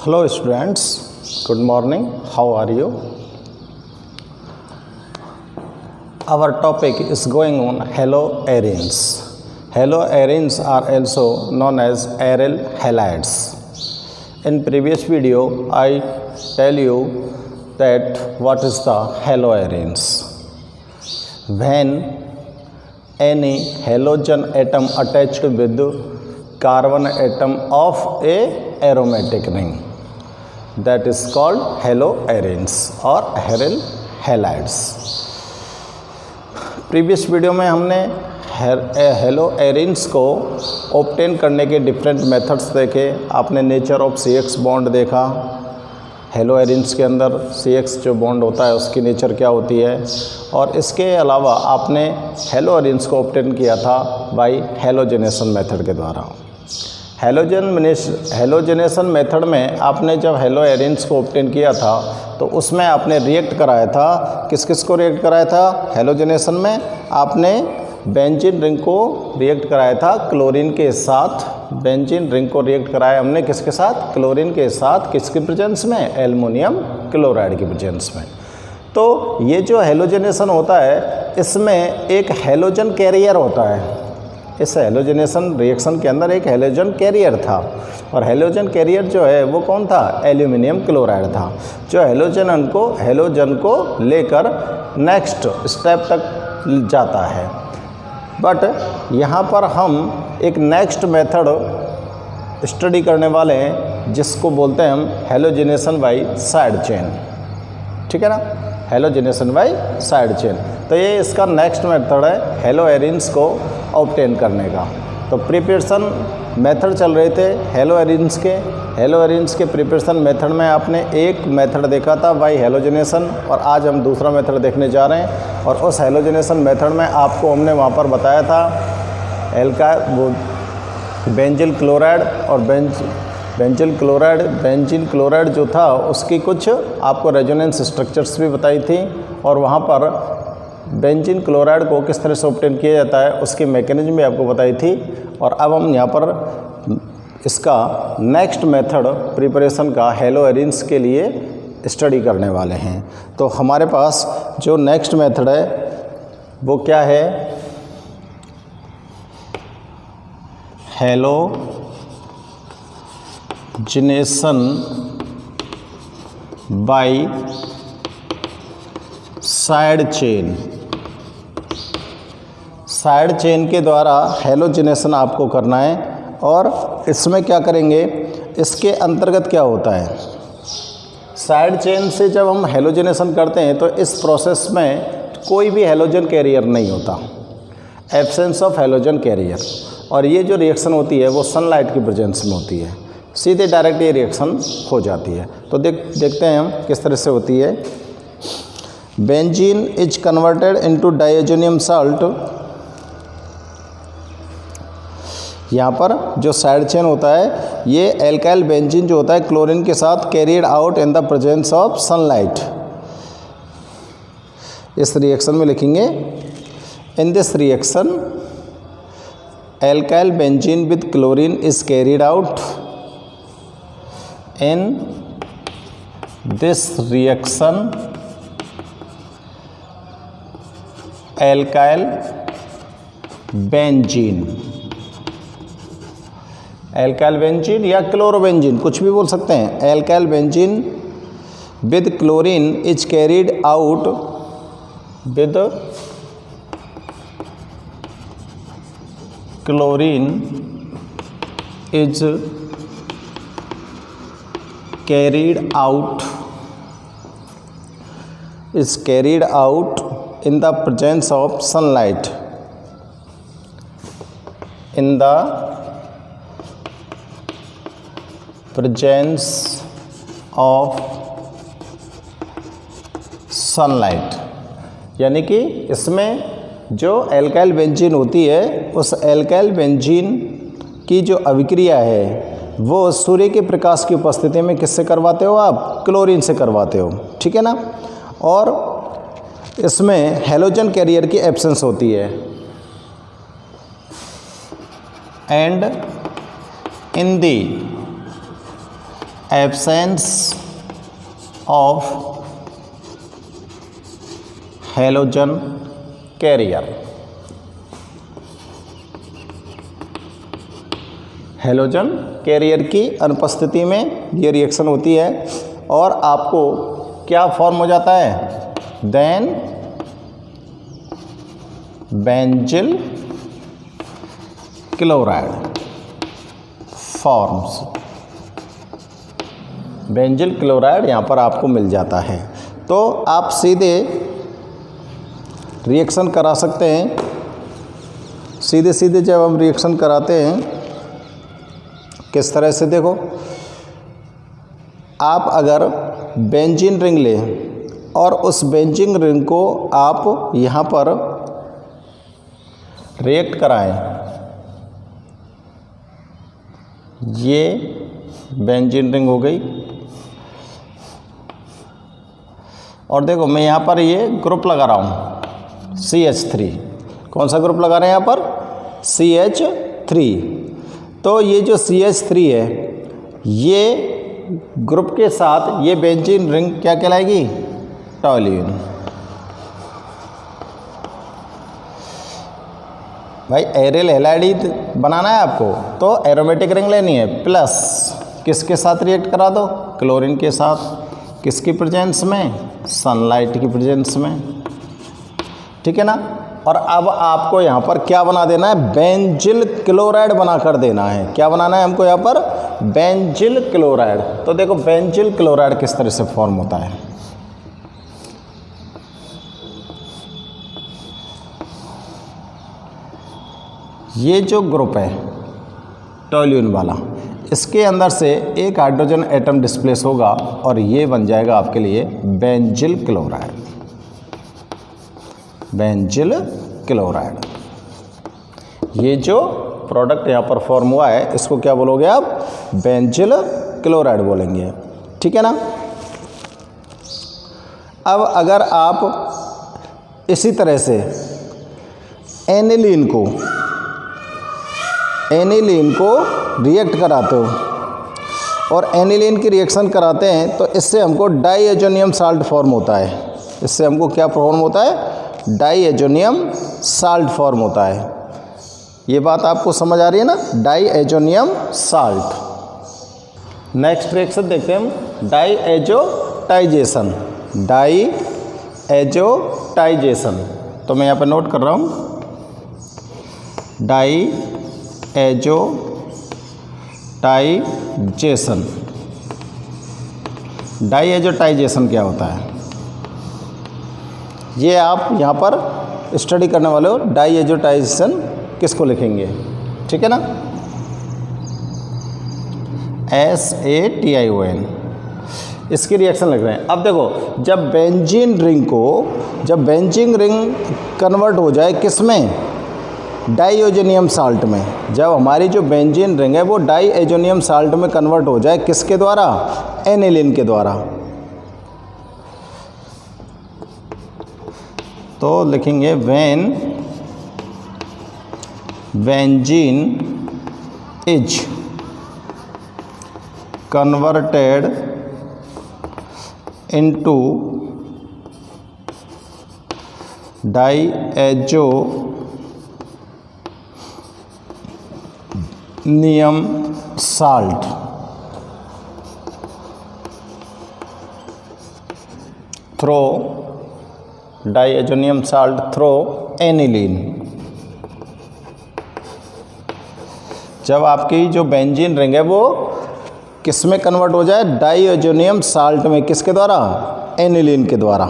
Hello students, good morning. How are you? Our topic is going on haloarenes. Haloarenes are also known as aryl halides. In previous video I tell you that what is the haloarenes. When any halogen atom attached with carbon atom of a aromatic ring, that is called haloarenes or aryl halides. Previous video में हमने हेलोएरिन्स को obtain करने के different methods देखे. आपने nature of CX bond देखा. हेलोएरिन्स के अंदर CX जो बॉन्ड होता है उसकी नेचर क्या होती है, और इसके अलावा आपने हेलोएरिन्स को ऑब्टेन किया था बाय हेलोजेनेशन मेथड के द्वारा. हेलोजेनेशन मेथड में आपने जब हेलोएरिन्स को ऑब्टेन किया था तो उसमें आपने रिएक्ट कराया था. किस किस को रिएक्ट कराया था? हेलोजेनेशन में आपने बेंजीन रिंग को रिएक्ट कराया था क्लोरीन के साथ. बेंजीन रिंग को रिएक्ट कराया हमने किसके साथ? क्लोरीन के साथ. किसकी प्रेजेंस में? एल्युमिनियम क्लोराइड की प्रेजेंस में. तो ये जो हेलोजेनेशन होता है इसमें एक हेलोजन कैरियर होता है. इस हेलोजेनेशन रिएक्शन के अंदर एक हेलोजन कैरियर था, और हेलोजन कैरियर जो है वो कौन था? एल्युमिनियम क्लोराइड था, जो हेलोजन को लेकर नेक्स्ट स्टेप तक जाता है. बट यहाँ पर हम एक नेक्स्ट मेथड स्टडी करने वाले हैं जिसको बोलते हैं हम हेलोजेनेशन बाय साइड चेन. ठीक है ना, हेलोजेनेशन बाय साइड चेन. तो ये इसका नेक्स्ट मेथड है हेलोएरिन्स को ऑब्टेन करने का. तो प्रिपरेशन मेथड चल रहे थे हेलोएरिन्स के प्रिपरेशन मेथड में आपने एक मेथड देखा था बाय हेलोजेनेशन, और आज हम दूसरा मेथड देखने जा रहे हैं. और उस हेलोजेनेशन मेथड में आपको हमने वहाँ पर बताया था बेंजीन क्लोराइड और बेंजीन क्लोराइड जो था उसकी कुछ आपको रेजोनेंस स्ट्रक्चर्स भी बताई थी, और वहाँ पर बेंजीन क्लोराइड को किस तरह से ऑब्टेन किया जाता है उसकी मैकेनिज्म भी आपको बताई थी. और अब हम यहाँ पर इसका नेक्स्ट मेथड प्रिपरेशन का हेलोएरिन्स के लिए स्टडी करने वाले हैं. तो हमारे पास जो नेक्स्ट मेथड है वो क्या है? Halogenation by side chain. Side chain के द्वारा हेलोजेनेशन आपको करना है. और इसमें क्या करेंगे, इसके अंतर्गत क्या होता है? साइड चेन से जब हम हेलोजेनेशन करते हैं तो इस प्रोसेस में कोई भी हेलोजन कैरियर नहीं होता, एब्सेंस ऑफ हेलोजन कैरियर. और ये जो रिएक्शन होती है वो सनलाइट की प्रेजेंस में होती है, सीधे डायरेक्ट ये रिएक्शन हो जाती है. तो देखते हैं हम किस तरह से होती है. Benzene is converted into diazonium salt. यहाँ पर जो साइड चेन होता है ये एल्काइल बेंजीन जो होता है क्लोरीन के साथ carried out in the presence of sunlight. इस रिएक्शन में लिखेंगे, in this reaction alkyl benzene with chlorine is carried out. In this reaction alkyl benzene या क्लोरोबेंजीन कुछ भी बोल सकते हैं. Alkyl benzene with chlorine is carried out with chlorine is carried out in the presence of sunlight. In the presence of sunlight, यानी कि इसमें जो एल्काइल बेंजीन होती है उस एल्काइल बेंजीन की जो अभिक्रिया है वो सूर्य के प्रकाश की उपस्थिति में किससे करवाते हो आप? क्लोरीन से करवाते हो. ठीक है ना. और इसमें हेलोजन कैरियर की एब्सेंस होती है. And in the absence of halogen carrier. Halogen carrier की अनुपस्थिति में ये रिएक्शन होती है और आपको क्या फॉर्म हो जाता है, then benzyl chloride forms. Benzyl chloride यहाँ पर आपको मिल जाता है। तो आप सीधे रिएक्शन करा सकते हैं। सीधे सीधे जब हम रिएक्शन कराते हैं किस तरह से, देखो आप अगर बेंजीन रिंग लें और उस बेंजीन रिंग को आप यहाँ पर रिएक्ट कराएं, ये बेंजीन रिंग हो गई और देखो मैं यहाँ पर ये ग्रुप लगा रहा हूँ CH3। कौन सा ग्रुप लगा रहे हैं यहाँ पर, CH3। तो ये जो CH3 है ये ग्रुप के साथ ये बेंजीन रिंग क्या कहलाएगी, टॉल्यूइन। भाई एरियल हैलाइड बनाना है आपको तो एरोमेटिक रिंग लेनी है, प्लस किसके साथ रिएक्ट करा दो, क्लोरीन के साथ। किसकी प्रेजेंस में, सनलाइट की प्रेजेंस में, ठीक है ना। और अब आपको यहाँ पर क्या बना देना है, बेंजिल क्लोराइड बना कर देना है। क्या बनाना है हमको यहाँ पर, बेंजिल क्लोराइड। तो देखो बेंजिल क्लोराइड किस तरह से फॉर्म होता है, ये जो ग्रुप है टॉल्यूइन वाला, इसके अंदर से एक हाइड्रोजन एटम डिस्प्लेस होगा और ये बन जाएगा आपके लिए बेंजिल क्लोराइड। बेंजिल क्लोराइड, ये जो प्रोडक्ट यहाँ पर फॉर्म हुआ है इसको क्या बोलोगे आप, बेंजिल क्लोराइड बोलेंगे, ठीक है ना। अब अगर आप इसी तरह से एनिलीन को रिएक्ट कराते हो और एनिलीन की रिएक्शन कराते हैं तो इससे हमको डाईएजोनियम साल्ट फॉर्म होता है। इससे हमको क्या फॉर्म होता है, डाईएजोनियम साल्ट फॉर्म होता है। ये बात आपको समझ आ रही है ना, डाईएजोनियम साल्ट। नेक्स्ट रिएक्शन देखते हैं हम, डाईएजोटाइजेशन। डाईएजोटाइजेशन, तो मैं यहाँ पर नोट कर रहा हूँ, डाईएजोटाइजेशन। डाईएजोटाइजेशन क्या होता है, ये आप यहाँ पर स्टडी करने वाले हो। डाईएजोटाइजेशन किसको लिखेंगे, ठीक है ना, SATION, इसकी रिएक्शन लिख रहे हैं। अब देखो जब बेंजीन रिंग कन्वर्ट हो जाए किस में, डाईएजोनियम साल्ट में। जब हमारी जो बेंजीन रिंग है वो डाईएजोनियम साल्ट में कन्वर्ट हो जाए किसके द्वारा, एनिलीन के द्वारा, तो लिखेंगे when benzene is converted into diazonium salt through diazonium salt through aniline. जब आपकी जो बेंजीन रिंग है वो किस में कन्वर्ट हो जाए, डाईएजोनियम साल्ट में, किसके द्वारा, एनिलीन के द्वारा।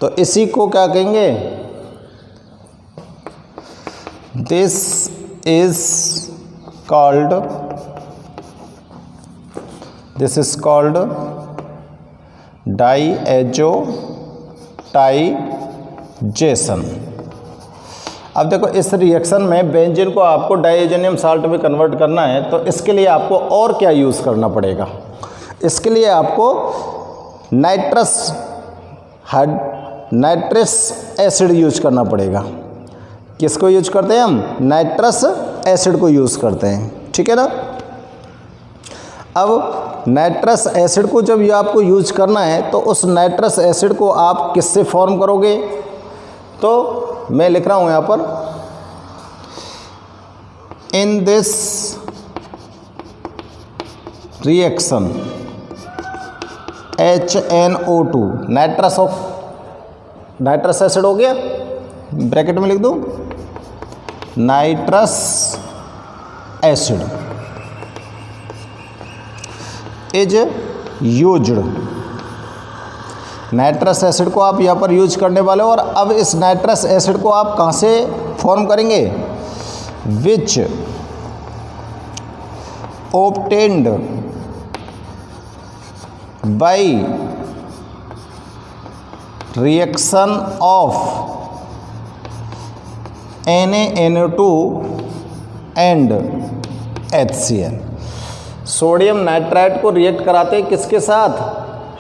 तो इसी को क्या कहेंगे, दिस इज कॉल्ड डाईएजोटाइजेशन। अब देखो इस रिएक्शन में बेंजीन को आपको डाईएजोनियम साल्ट में कन्वर्ट करना है तो इसके लिए आपको और क्या यूज़ करना पड़ेगा, इसके लिए आपको नाइट्रस एसिड यूज करना पड़ेगा। किसको यूज करते हैं हम, नाइट्रस एसिड को यूज़ करते हैं, ठीक है ना। अब नाइट्रस एसिड को जब ये आपको यूज करना है तो उस नाइट्रस एसिड को आप किससे फॉर्म करोगे? तो मैं लिख रहा हूँ यहाँ पर, in this reaction HNO2 nitrous acid हो गया, ब्रैकेट में लिख दूँ nitrous acid is used. Nitrous acid को आप यहाँ पर यूज करने वाले हो। और अब इस नाइट्रस एसिड को आप कहाँ से फॉर्म करेंगे? विच obtained by reaction of NaNO2 and HCl। Sodium nitrite को रिएक्ट कराते हैं किसके साथ?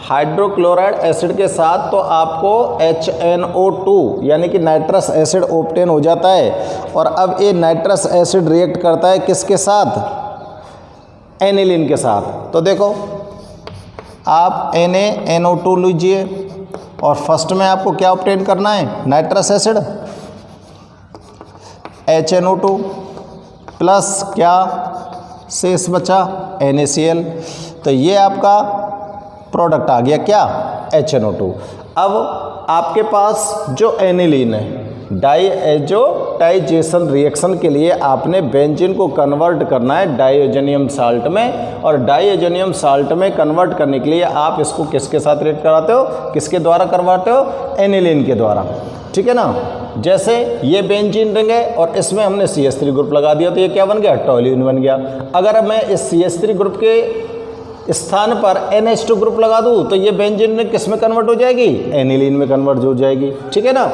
हाइड्रोक्लोराइड एसिड के साथ, तो आपको HNO2 यानी कि नाइट्रस एसिड ऑब्टेन हो जाता है। और अब ये नाइट्रस एसिड रिएक्ट करता है किसके साथ? एनिलीन के साथ। तो देखो आप NaNO2 लीजिए और फर्स्ट में आपको क्या ऑब्टेन करना है? नाइट्रस एसिड HNO2 प्लस क्या शेष बचा? NaCl। तो ये आपका प्रोडक्ट आ गया क्या? HNO2। अब आपके पास जो एनिलीन है, डाइएजोटाइजेशन रिएक्शन के लिए आपने बेंजीन को कन्वर्ट करना है डाइओजेनियम साल्ट में। और डाइओजेनियम साल्ट में कन्वर्ट करने के लिए आप इसको किसके साथ रिएक्ट कराते हो? किसके द्वारा करवाते हो? एनिलीन के द्वारा, ठीक है ना। जैसे ये बेंजीन रिंग है और इसमें हमने CH3 ग्रुप लगा दिया तो ये क्या बन गया? टोल्यूइन बन गया। अगर मैं इस CH3 ग्रुप के स्थान पर NH2 ग्रुप लगा दूँ तो ये बेंजीन रिंग किस में कन्वर्ट हो जाएगी? एनिलीन में कन्वर्ट हो जाएगी, ठीक है ना।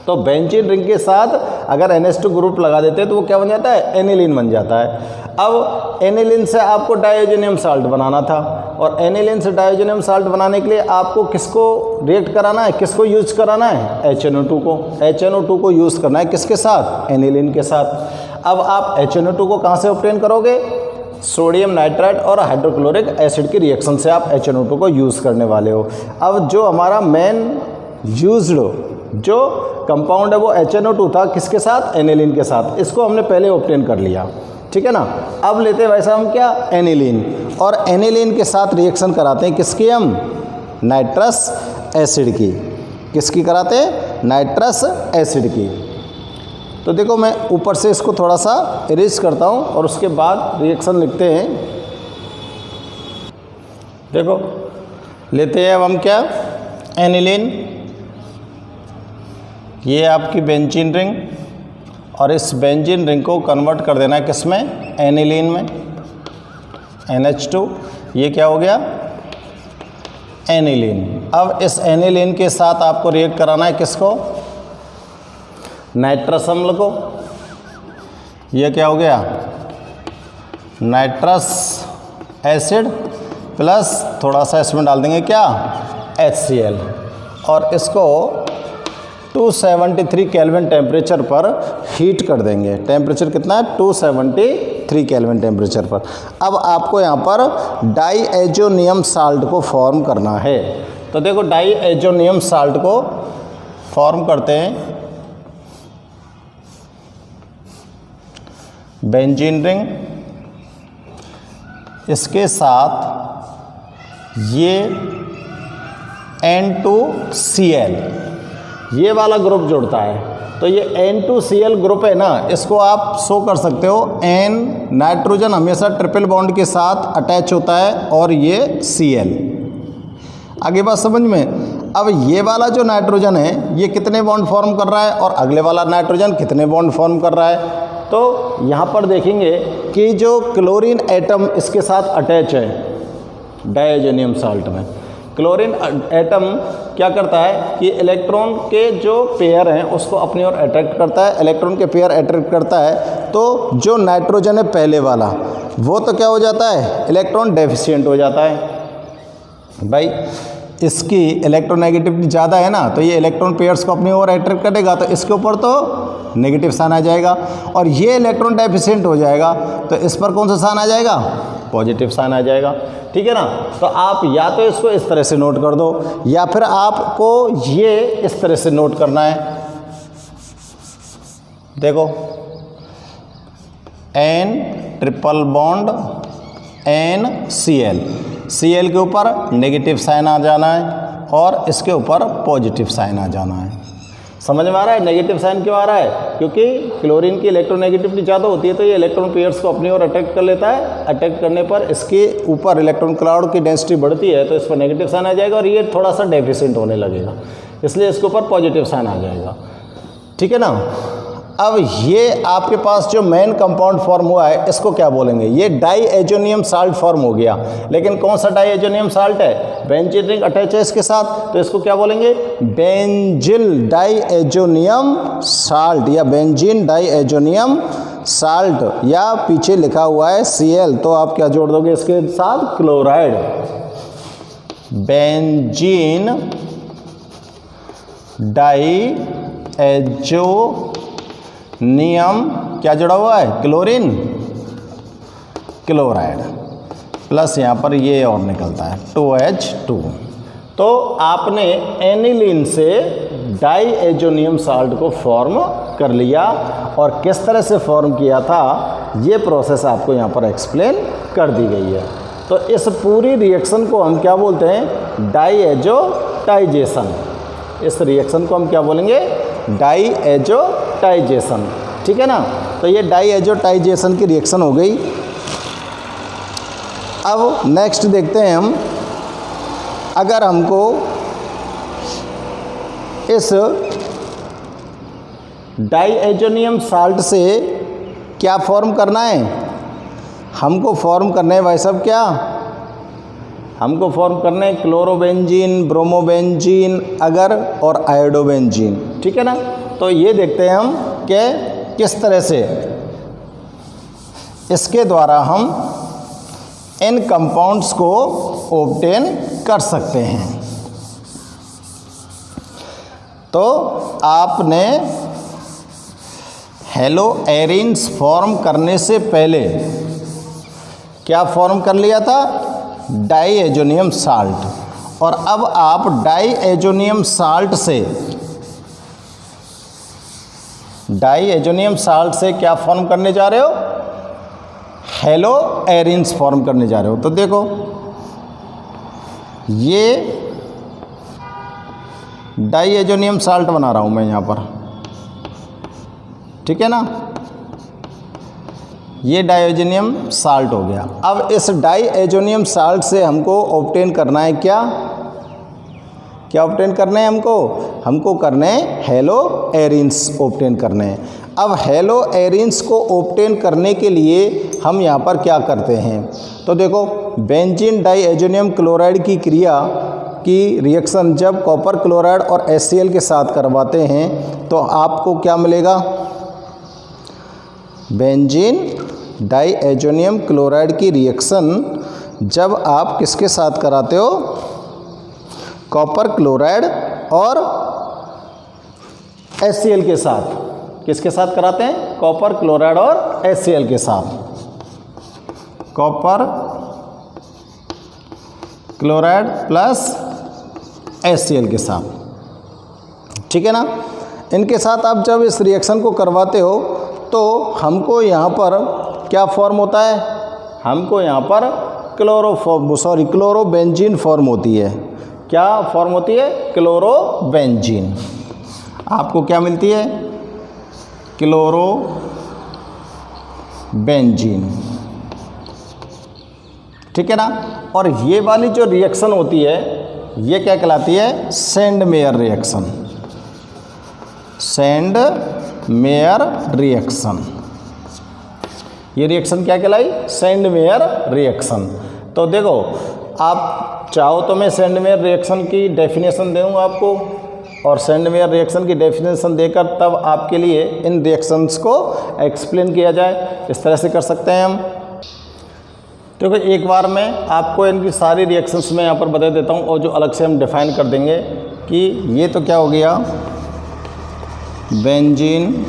तो बेंजीन रिंग के साथ अगर NH2 ग्रुप लगा देते हैं तो वो क्या बन जाता है? एनिलीन बन जाता है। अब एनिलीन से आपको डाइओजेनियम साल्ट बनाना था और एनिलीन से डाइओजेनियम साल्ट बनाने के लिए आपको किसको रिएक्ट कराना है? किसको यूज कराना है? HNO2 को। HNO2 को यूज़ करना है किसके साथ? एनिलीन के साथ। अब आप HNO2 को कहाँ से ऑब्टेन करोगे? सोडियम नाइट्राइट और हाइड्रोक्लोरिक एसिड की रिएक्शन से आप HNO2 को यूज़ करने वाले हो। अब जो हमारा मेन यूज्ड जो कंपाउंड है वो HNO2 था, किसके साथ? एनिलीन के साथ। इसको हमने पहले ऑब्टेन कर लिया, ठीक है ना। अब लेते हैं वैसा हम क्या? एनिलीन। और एनिलीन के साथ रिएक्शन कराते हैं किसकी? हम नाइट्रस एसिड की। किसकी कराते हैं? नाइट्रस एसिड की। तो देखो मैं ऊपर से इसको थोड़ा सा इरेज करता हूँ और उसके बाद रिएक्शन लिखते हैं। देखो लेते हैं अब हम क्या? एनिलीन, ये आपकी बेंजीन रिंग और इस बेंजीन रिंग को कन्वर्ट कर देना है किस में? एनिलीन में, NH2। ये क्या हो गया? एनिलीन। अब इस एनिलीन के साथ आपको रिएक्ट कराना है किसको? नाइट्रस अम्ल को। ये क्या हो गया? नाइट्रस एसिड प्लस थोड़ा सा इसमें डाल देंगे क्या? HCl। और इसको 273 केल्विन टेम्परेचर पर हीट कर देंगे। टेम्परेचर कितना है? 273 केल्विन टेम्परेचर पर। अब आपको यहाँ पर डाइएजोनियम साल्ट को फॉर्म करना है। तो देखो डाइएजोनियम साल्ट को फॉर्म करते हैं। बेंजीन रिंग, इसके साथ ये N2Cl ये वाला ग्रुप जुड़ता है। तो ये N2Cl ग्रुप है ना, इसको आप शो कर सकते हो। N नाइट्रोजन हमेशा ट्रिपल बॉन्ड के साथ अटैच होता है और ये Cl। आगे बात समझ में। अब ये वाला जो नाइट्रोजन है ये कितने बॉन्ड फॉर्म कर रहा है और अगले वाला नाइट्रोजन कितने बॉन्ड फॉर्म कर रहा है? तो यहाँ पर देखेंगे कि जो क्लोरीन एटम इसके साथ अटैच है डाइओजेनियम साल्ट में, क्लोरीन एटम क्या करता है कि इलेक्ट्रॉन के जो पेयर हैं उसको अपनी ओर अट्रैक्ट करता है। इलेक्ट्रॉन के पेयर अट्रैक्ट करता है तो जो नाइट्रोजन है पहले वाला वो तो क्या हो जाता है? इलेक्ट्रॉन डेफिशिएंट हो जाता है। भाई इसकी इलेक्ट्रोनेगेटिविटी ज़्यादा है ना, तो ये इलेक्ट्रॉन पेयर्स को अपनी ओर अट्रैक्ट करेगा तो इसके ऊपर तो नेगेटिव साइन आ जाएगा। और ये इलेक्ट्रॉन डेफिशिएंट हो जाएगा तो इस पर कौन सा साइन आ जाएगा? पॉजिटिव साइन आ जाएगा। ठीक है ना। तो आप या तो इसको इस तरह से नोट कर दो या फिर आपको ये इस तरह से नोट करना है। देखो N triple bond NCl, Cl के ऊपर नेगेटिव साइन आ जाना है और इसके ऊपर पॉजिटिव साइन आ जाना है। समझ में आ रहा है नेगेटिव साइन क्यों आ रहा है? क्योंकि क्लोरीन की इलेक्ट्रोनेगेटिविटी ज़्यादा होती है तो ये इलेक्ट्रॉन पेयर्स को अपनी ओर अट्रैक्ट कर लेता है। अट्रैक्ट करने पर इसके ऊपर इलेक्ट्रॉन क्लाउड की डेंसिटी बढ़ती है तो इस पर नेगेटिव साइन आ जाएगा और ये थोड़ा सा डेफिशिएंट होने लगेगा, इसलिए इसके ऊपर पॉजिटिव साइन आ जाएगा। ठीक है ना। अब ये आपके पास जो मेन कंपाउंड फॉर्म हुआ है इसको क्या बोलेंगे? ये डाईएजोनियम साल्ट फॉर्म हो गया। लेकिन कौन सा डाईएजोनियम साल्ट है? बेंजीन रिंग अटैच है इसके साथ, तो इसको क्या बोलेंगे? बेंजिल डाईएजोनियम साल्ट या बेंजीन डाईएजोनियम साल्ट, या पीछे लिखा हुआ है Cl, तो आप क्या जोड़ दोगे इसके साथ? क्लोराइड। बेंजीन डाईएजोनियम क्या जुड़ा हुआ है? क्लोरीन, क्लोराइड प्लस यहाँ पर ये और निकलता है 2H2। तो आपने एनिलीन से डाईएजोनियम साल्ट को फॉर्म कर लिया और किस तरह से फॉर्म किया था ये प्रोसेस आपको यहाँ पर एक्सप्लेन कर दी गई है। तो इस पूरी रिएक्शन को हम क्या बोलते हैं? डाईएजोटाइजेशन। इस रिएक्शन को हम क्या बोलेंगे? डाईएजोटाइजेशन। ठीक है ना। तो ये डाईएजोटाइजेशन की रिएक्शन हो गई। अब नेक्स्ट देखते हैं हम, अगर हमको इस डाईएजोनियम साल्ट से क्या फॉर्म करना है? हमको फॉर्म करना है भाई साहब क्या? हमको फॉर्म करना है क्लोरोबेंजीन, ब्रोमोबेंजीन अगर और आयोडोबेंजीन। ठीक है ना। तो ये देखते हैं हम कि किस तरह से इसके द्वारा हम इन कंपाउंड्स को ऑब्टेन कर सकते हैं। तो आपने हेलो एरिन्स फॉर्म करने से पहले क्या फॉर्म कर लिया था? Diazonium salt. और अब आप डाईएजोनियम साल्ट से क्या फॉर्म करने जा रहे हो? हेलो एरिन्स फॉर्म करने जा रहे हो। तो देखो ये डाईएजोनियम साल्ट बना रहा हूं मैं यहाँ पर। ठीक है ना। ये डाईएजोनियम साल्ट हो गया। अब इस डाईएजोनियम साल्ट से हमको ऑब्टेन करना है क्या? क्या ऑब्टेन करना है हमको करने हैं हेलो एरिन्स ऑब्टेन करने हैं। अब हेलो एरिन्स को ऑब्टेन करने के लिए हम यहाँ पर क्या करते हैं? तो देखो बेंजीन डाईएजोनियम क्लोराइड की क्रिया की रिएक्शन जब कॉपर क्लोराइड और HCl के साथ करवाते हैं तो आपको क्या मिलेगा? बेंजीन डाईएजोनियम क्लोराइड की रिएक्शन जब आप किसके साथ कराते हो? कॉपर क्लोराइड और HCl के साथ। किसके साथ कराते हैं? कॉपर क्लोराइड और HCl के साथ। कॉपर क्लोराइड प्लस HCl के साथ। ठीक है ना। इनके साथ आप जब इस रिएक्शन को करवाते हो तो हमको यहाँ पर क्या फॉर्म होता है? हमको यहाँ पर क्लोरोबेंजीन फॉर्म होती है। क्या फॉर्म होती है? क्लोरोबेंजीन। आपको क्या मिलती है? क्लोरोबेंजीन। ठीक है ना। और ये वाली जो रिएक्शन होती है ये क्या कहलाती है? Sandmeyer reaction. Sandmeyer reaction. ये रिएक्शन क्या कहलाई? Sandmeyer reaction. तो देखो आप चाहो तो मैं सेंडमेयर रिएक्शन की डेफिनेशन दूँगा आपको, और सेंडमेयर रिएक्शन की डेफिनेशन देकर तब आपके लिए इन रिएक्शंस को एक्सप्लेन किया जाए। इस तरह से कर सकते हैं हम। देखो एक बार मैं आपको इनकी सारी रिएक्शंस में यहाँ पर बता देता हूँ और जो अलग से हम डिफाइन कर देंगे कि ये तो क्या हो गया? Benzene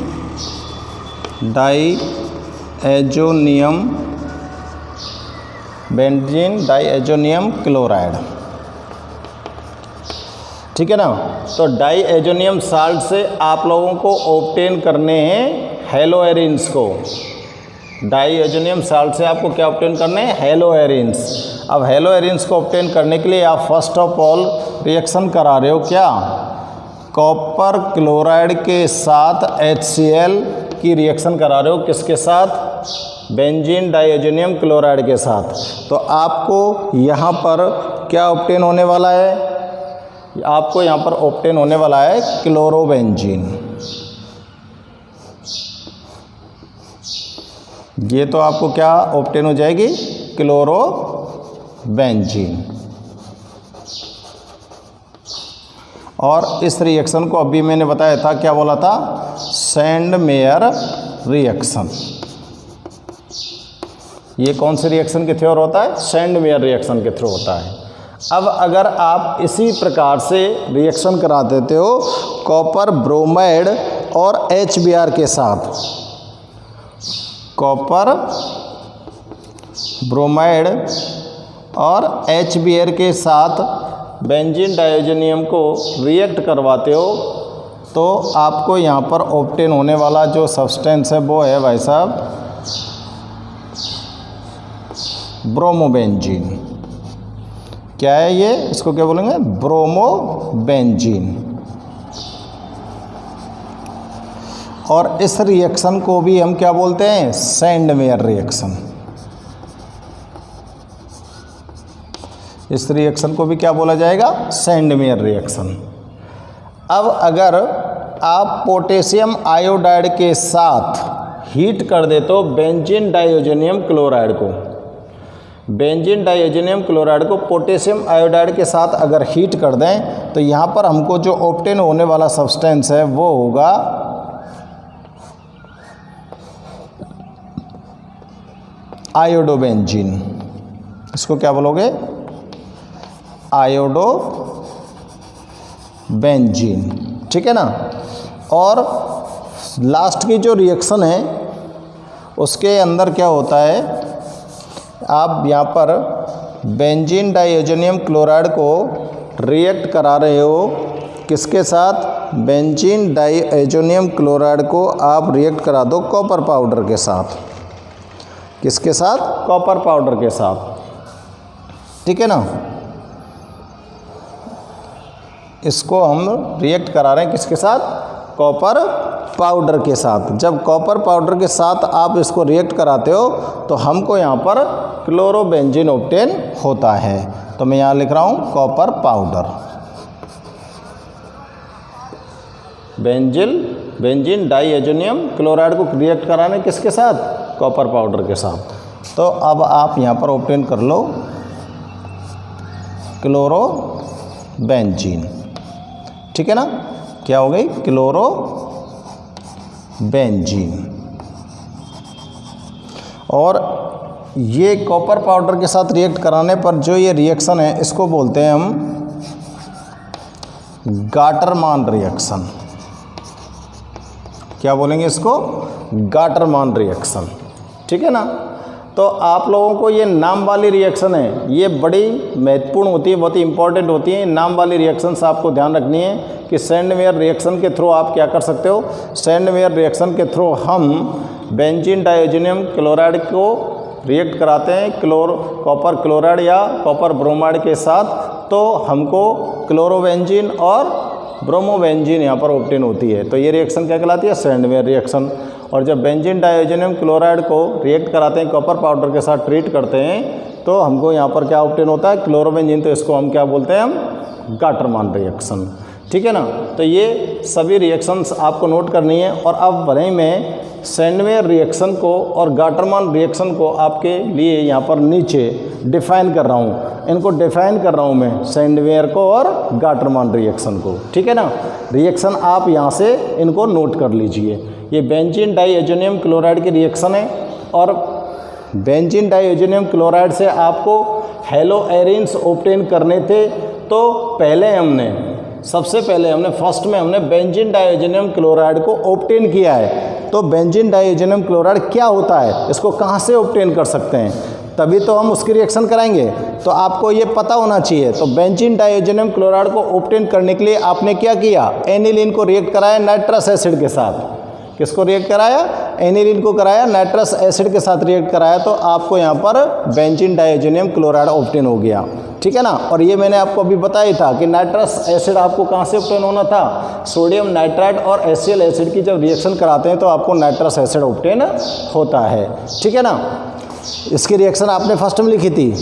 diazonium benzene diazonium chloride, ठीक है ना। तो डाइएजोनियम साल्ट से आप लोगों को ऑब्टेन करने हैं हेलोएरिन्स को। डाइएजोनियम साल्ट से आपको क्या ऑब्टेन करने हैं? हेलोएरिन्स। अब हेलोएरिन्स को ऑब्टेन करने के लिए आप फर्स्ट ऑफ ऑल रिएक्शन करा रहे हो क्या? कॉपर क्लोराइड के साथ HCl की रिएक्शन करा रहे हो। किसके साथ? बेंजीन डाइएजोनियम क्लोराइड के साथ। तो आपको यहाँ पर क्या ऑब्टेन होने वाला है? आपको यहाँ पर ऑब्टेन होने वाला है क्लोरोबेंजीन। ये तो आपको क्या ऑब्टेन हो जाएगी? क्लोरोबेंजीन। और इस रिएक्शन को अभी मैंने बताया था, क्या बोला था? Sandmeyer reaction. ये कौन से रिएक्शन के थ्रू होता है? सैंडमेयर रिएक्शन के थ्रू होता है। अब अगर आप इसी प्रकार से रिएक्शन करा देते हो कॉपर ब्रोमाइड और HBr के साथ, कॉपर ब्रोमाइड और HBr के साथ बेंजीन डाइएजोनियम को रिएक्ट करवाते हो, तो आपको यहाँ पर ऑब्टेन होने वाला जो सब्सटेंस है वो है भाई साहब ब्रोमोबेंजीन। क्या है ये? इसको क्या बोलेंगे? ब्रोमोबेंजीन। और इस रिएक्शन को भी हम क्या बोलते हैं? Sandmeyer reaction. इस रिएक्शन को भी क्या बोला जाएगा? Sandmeyer reaction. अब अगर आप पोटेशियम आयोडाइड के साथ हीट कर दे तो बेंजीन डाइएजोनियम क्लोराइड को, बेंजीन डाइएजोनियम क्लोराइड को पोटेशियम आयोडाइड के साथ अगर हीट कर दें तो यहाँ पर हमको जो ऑब्टेन होने वाला सब्सटेंस है वो होगा आयोडोबेंजीन। इसको क्या बोलोगे? आयोडोबेंजीन, ठीक है ना। और लास्ट की जो रिएक्शन है उसके अंदर क्या होता है? आप यहाँ पर बेंजीन डाइएजोनियम क्लोराइड को रिएक्ट करा रहे हो। किसके साथ? बेंजीन डाइएजोनियम क्लोराइड को आप रिएक्ट करा दो कॉपर पाउडर के साथ। किसके साथ? कॉपर पाउडर के साथ, ठीक है ना। इसको हम रिएक्ट करा रहे हैं किसके साथ? कॉपर पाउडर के साथ। जब कॉपर पाउडर के साथ आप इसको रिएक्ट कराते हो तो हमको यहाँ पर क्लोरोबेंजीन ऑब्टेन होता है। तो मैं यहाँ लिख रहा हूँ copper powder. Benzene diazonium chloride को रिएक्ट कराने किसके साथ? कॉपर पाउडर के साथ। तो अब आप यहाँ पर ऑब्टेन कर लो क्लोरोबेंजीन, ठीक है ना। क्या हो गई? क्लोरोबेंजीन। और ये कॉपर पाउडर के साथ रिएक्ट कराने पर जो ये रिएक्शन है इसको बोलते हैं हम गाटरमान रिएक्शन। क्या बोलेंगे इसको? गाटरमान रिएक्शन, ठीक है ना। तो आप लोगों को ये नाम वाली रिएक्शन है, ये बड़ी महत्वपूर्ण होती है, बहुत ही इंपॉर्टेंट होती है। नाम वाली रिएक्शंस आपको ध्यान रखनी है कि सैंडमेयर रिएक्शन के थ्रू आप क्या कर सकते हो? सैंडमेयर रिएक्शन के थ्रू हम बेंजीन डाइएजोनियम क्लोराइड को रिएक्ट कराते हैं कॉपर क्लोराइड या कॉपर ब्रोमाइड के साथ, तो हमको क्लोरोबेंजीन और ब्रोमोबेंजीन यहाँ पर ऑब्टेन होती है। तो ये रिएक्शन क्या कहलाती है? Sandmeyer reaction. और जब बेंजीन डाइएजोनियम क्लोराइड को रिएक्ट कराते हैं कॉपर पाउडर के साथ ट्रीट करते हैं तो हमको यहाँ पर क्या ऑब्टेन होता है? क्लोरोबेंजीन। तो इसको हम क्या बोलते हैं? हम गाटरमान रिएक्शन, ठीक है ना। तो ये सभी रिएक्शंस आपको नोट करनी है। और अब भले ही मैं सैंडमेयर रिएक्शन को और गाटरमान रिएक्शन को आपके लिए यहाँ पर नीचे डिफाइन कर रहा हूँ। इनको डिफाइन कर रहा हूँ मैं, सैंडमेयर को और गाटरमान रिएक्शन को, ठीक है ना। रिएक्शन आप यहाँ से इनको नोट कर लीजिए। ये बेंजीन डाइएजोनियम क्लोराइड की रिएक्शन है और बेंजीन डाइएजोनियम क्लोराइड से आपको हेलोएरिन्स ऑब्टेन करने थे। तो सबसे पहले हमने फर्स्ट में हमने बेंजीन डाइएजोनियम क्लोराइड को ऑब्टेन किया है। तो बेंजीन डाइएजोनियम क्लोराइड क्या होता है? इसको कहाँ से ऑब्टेन कर सकते हैं? तभी तो हम उसकी रिएक्शन कराएंगे। तो आपको ये पता होना चाहिए। तो बेंजीन डाइओजेनियम क्लोराइड को ऑब्टेन करने के लिए आपने क्या किया, एनिलीन को रिएक्ट कराया नाइट्रस एसिड के साथ। किसको रिएक्ट कराया, एनिलीन को कराया, नाइट्रस एसिड के साथ रिएक्ट कराया, तो आपको यहाँ पर बेंजीन डाइओजेनियम क्लोराइड ऑब्टेन हो गया। ठीक है ना। और ये मैंने आपको अभी बताया था कि नाइट्रस एसिड आपको कहाँ से ऑब्टेन होना था, सोडियम नाइट्राइट और HCl एसिड की जब रिएक्शन कराते हैं तो आपको नाइट्रस एसिड ऑब्टेन होता है। ठीक है ना। इसकी रिएक्शन आपने फर्स्ट में लिखी थी,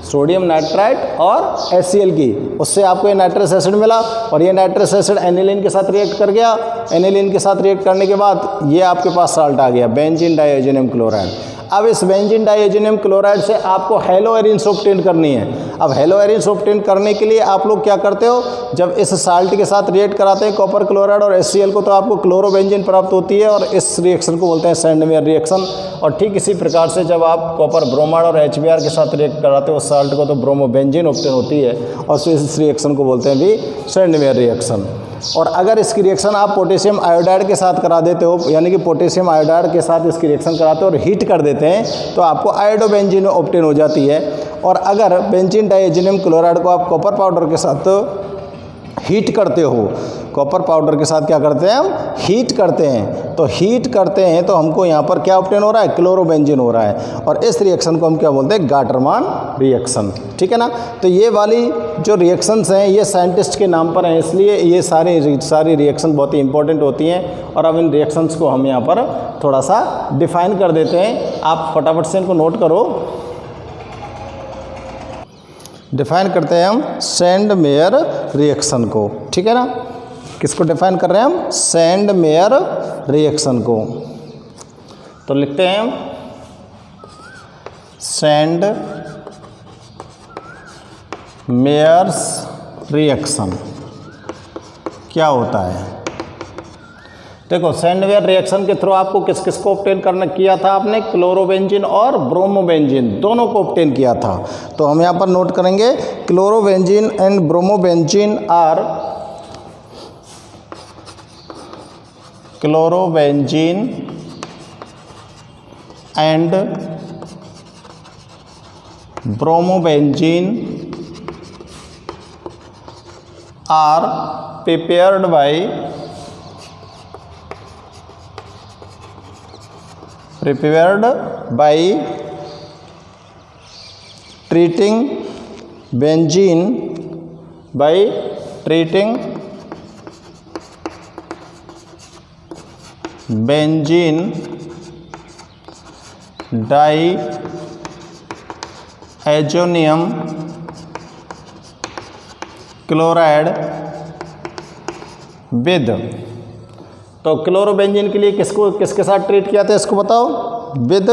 सोडियम नाइट्राइट और HCl की, उससे आपको ये नाइट्रस एसिड मिला और ये नाइट्रस एसिड एनिलीन के साथ रिएक्ट कर गया। एनिलीन के साथ रिएक्ट करने के बाद ये आपके पास साल्ट आ गया, बेंजीन डाइओजेनियम क्लोराइड। अब इस बेंजीन डाइओजेनियम क्लोराइड से आपको हेलो एरिन्स ऑब्टेन करनी है। अब हेलो एरिन्स ऑब्टेन करने के लिए आप लोग क्या करते हो, जब इस साल्ट के साथ रिएक्ट कराते हैं कॉपर क्लोराइड और HCl को, तो आपको क्लोरोबेंजीन प्राप्त होती है और इस रिएक्शन को बोलते हैं सैंडमेयर रिएक्शन। और ठीक इसी प्रकार से जब आप कॉपर ब्रोमाइड और HBr के साथ रिएक्ट कराते हो उस साल्ट को, तो ब्रोमोबेंजीन ऑब्टेन होती है और इस रिएक्शन को बोलते हैं भी सैंडमेयर रिएक्शन। और अगर इसकी रिएक्शन आप पोटेशियम आयोडाइड के साथ करा देते हो, यानी कि पोटेशियम आयोडाइड के साथ इसकी रिएक्शन कराते हो और हीट कर देते हैं, तो आपको आयोडोबेंजीन ऑब्टेन हो जाती है। और अगर बेंजीन डाइओजेनियम क्लोराइड को आप कॉपर पाउडर के साथ हीट करते हो, कॉपर पाउडर के साथ क्या करते हैं हम, हीट करते हैं, तो हीट करते हैं तो हमको यहाँ पर क्या ऑब्टेन हो रहा है, क्लोरोबेंजीन हो रहा है। और इस रिएक्शन को हम क्या बोलते हैं, गाटरमान रिएक्शन। ठीक है ना। तो ये वाली जो रिएक्शंस हैं ये साइंटिस्ट के नाम पर हैं, इसलिए ये सारी रिएक्शन बहुत ही इंपॉर्टेंट होती हैं। और अब इन रिएक्शंस को हम यहाँ पर थोड़ा सा डिफाइन कर देते हैं। आप फटाफट से इनको नोट करो। डिफाइन करते हैं हम सैंडमेयर रिएक्शन को। ठीक है ना। किसको डिफाइन कर रहे हैं हम, सैंडमेयर रिएक्शन को। तो लिखते हैं हम सैंडमेयर्स रिएक्शन क्या होता है। देखो, सैंडमेयर रिएक्शन के थ्रू आपको किस किस को ऑब्टेन करना किया था आपने, क्लोरोबेंजीन और ब्रोमोबेंजीन दोनों को ऑब्टेन किया था। तो हम यहाँ पर नोट करेंगे, chlorobenzene and bromobenzene are chlorobenzene and bromobenzene are prepared by treating benzene diazonium chloride with. तो क्लोरोबेंजीन के लिए किसके साथ ट्रीट किया था इसको बताओ, with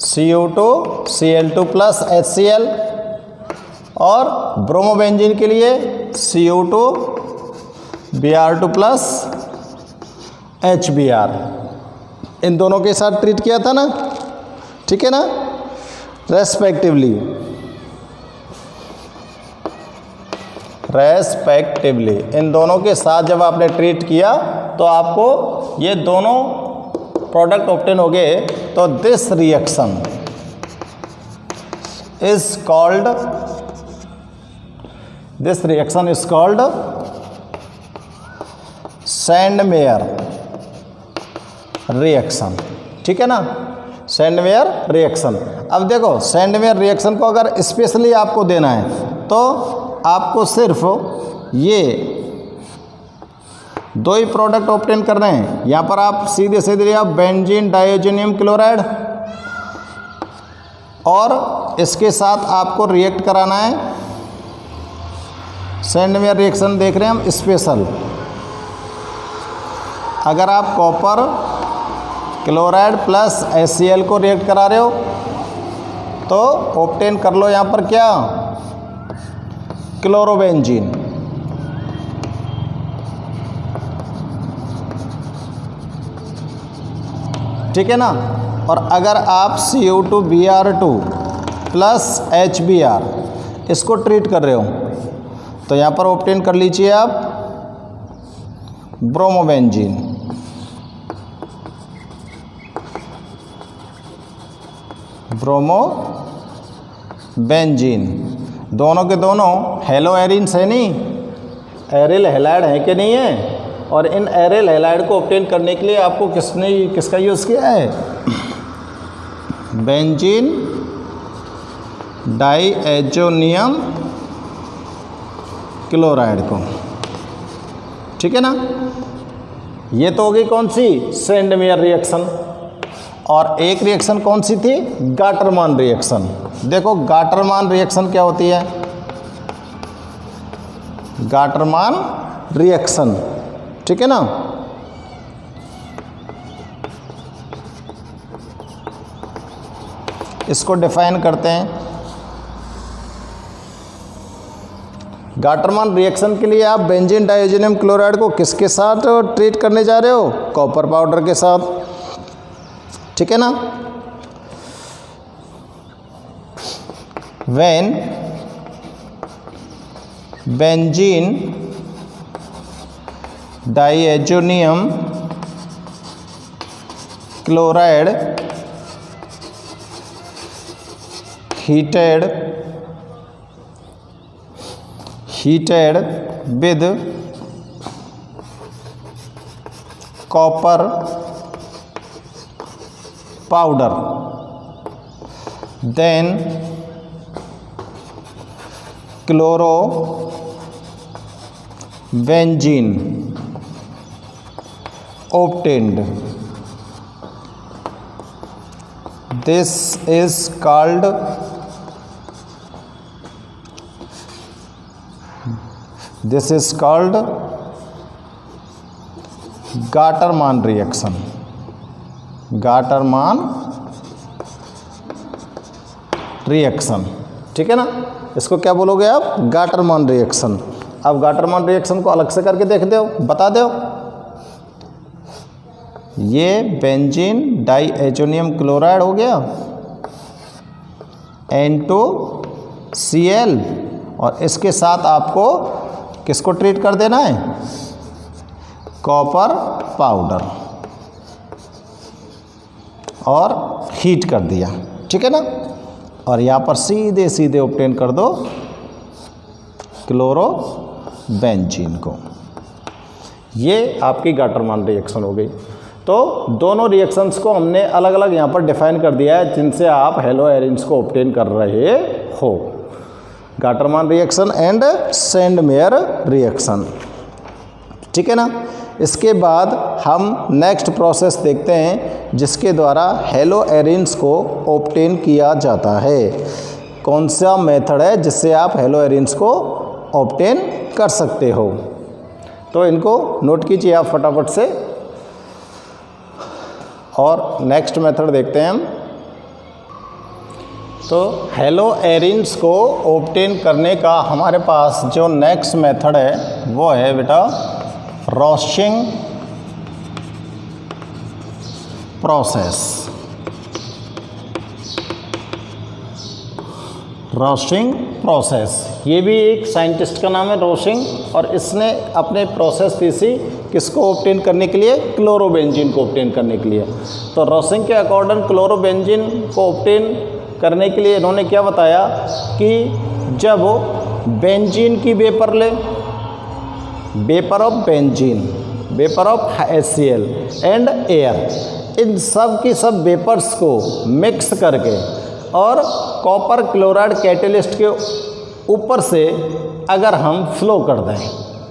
CO2 Cl2 plus HCl। और ब्रोमोबेंजीन के लिए CO2 Br2 प्लस HBr। इन दोनों के साथ ट्रीट किया था ना, ठीक है ना, रेस्पेक्टिवली इन दोनों के साथ जब आपने ट्रीट किया तो आपको ये दोनों प्रोडक्ट ऑब्टेन हो गए। तो this reaction is called Sandmeyer reaction. ठीक है ना, सैंडमेयर रिएक्शन। अब देखो, सैंडमेयर रिएक्शन को अगर स्पेशली आपको देना है तो आपको सिर्फ ये दो ही प्रोडक्ट ऑब्टेन कर रहे हैं। यहाँ पर आप सीधे सीधे आप बेंजीन डाइओजेनियम क्लोराइड और इसके साथ आपको रिएक्ट कराना है। सैंडमेयर रिएक्शन देख रहे हैं हम स्पेशल। अगर आप कॉपर क्लोराइड प्लस HCl को रिएक्ट करा रहे हो तो ऑब्टेन कर लो यहाँ पर क्या, क्लोरोबेंजीन। ठीक है ना। और अगर आप CO2 Br2 प्लस HBr इसको ट्रीट कर रहे हो तो यहाँ पर ऑब्टेन कर लीजिए आप ब्रोमोबेंजीन। ब्रोमोबेंजीन। दोनों के दोनों हेलो एरिन्स है नहीं, एरिल हैलाइड है कि नहीं है। और इन एरिल हैलाइड को ऑब्टेन करने के लिए आपको किसका यूज़ किया है, बेंजीन डाईएजोनियम क्लोराइड को, ठीक है ना। ये तो होगी कौन सी, सेंडमेयर रिएक्शन। और एक रिएक्शन कौन सी थी, गाटरमान रिएक्शन। देखो गाटरमान रिएक्शन क्या होती है, गाटरमान रिएक्शन, ठीक है ना। इसको डिफाइन करते हैं। गाटरमान रिएक्शन के लिए आप बेंजीन डाईएजोनियम क्लोराइड को किसके साथ ट्रीट करने जा रहे हो, कॉपर पाउडर के साथ, ठीक है ना। When benzene diazonium chloride heated with copper powder, then chlorobenzene obtained. This is called Gattermann reaction. Gattermann reaction, ठीक है ना। इसको क्या बोलोगे आप, गाटरमान रिएक्शन। अब गाटरमान रिएक्शन को अलग से करके देख दो, बता दो। ये बेंजीन डाईएजोनियम क्लोराइड हो गया, N2Cl, और इसके साथ आपको किसको ट्रीट कर देना है, कॉपर पाउडर, और हीट कर दिया, ठीक है ना। और यहाँ पर सीधे सीधे ऑब्टेन कर दो क्लोरोबेंजीन को। ये आपकी गाटरमान रिएक्शन हो गई। तो दोनों रिएक्शंस को हमने अलग अलग यहाँ पर डिफाइन कर दिया है, जिनसे आप हेलो एरिन्स को ऑब्टेन कर रहे हो, Gattermann reaction and Sandmeyer reaction, ठीक है ना। इसके बाद हम नेक्स्ट प्रोसेस देखते हैं, जिसके द्वारा हेलो एरिन्स को ऑब्टेन किया जाता है। कौन सा मेथड है जिससे आप हेलो एरिन्स को ऑब्टेन कर सकते हो, तो इनको नोट कीजिए आप फटाफट से। और नेक्स्ट मेथड देखते हैं हम। तो हेलो एरिन्स को ऑब्टेन करने का हमारे पास जो नेक्स्ट मेथड है वो है बेटा रोस्टिंग प्रोसेस। रोस्टिंग प्रोसेस, ये भी एक साइंटिस्ट का नाम है रोस्टिंग, और इसने अपने प्रोसेस दी सी किसको ऑब्टेन करने के लिए, क्लोरोबेंजीन को ऑब्टेन करने के लिए। तो रोस्टिंग के अकॉर्डिंग क्लोरोबेंजीन को ऑब्टेन करने के लिए इन्होंने क्या बताया कि जब बेंजीन की वेपर ले, vapour of benzene, vapour of HCl and air, इन सब की सब वेपर्स को मिक्स करके और कॉपर क्लोराइड कैटेलिस्ट के ऊपर से अगर हम फ्लो कर दें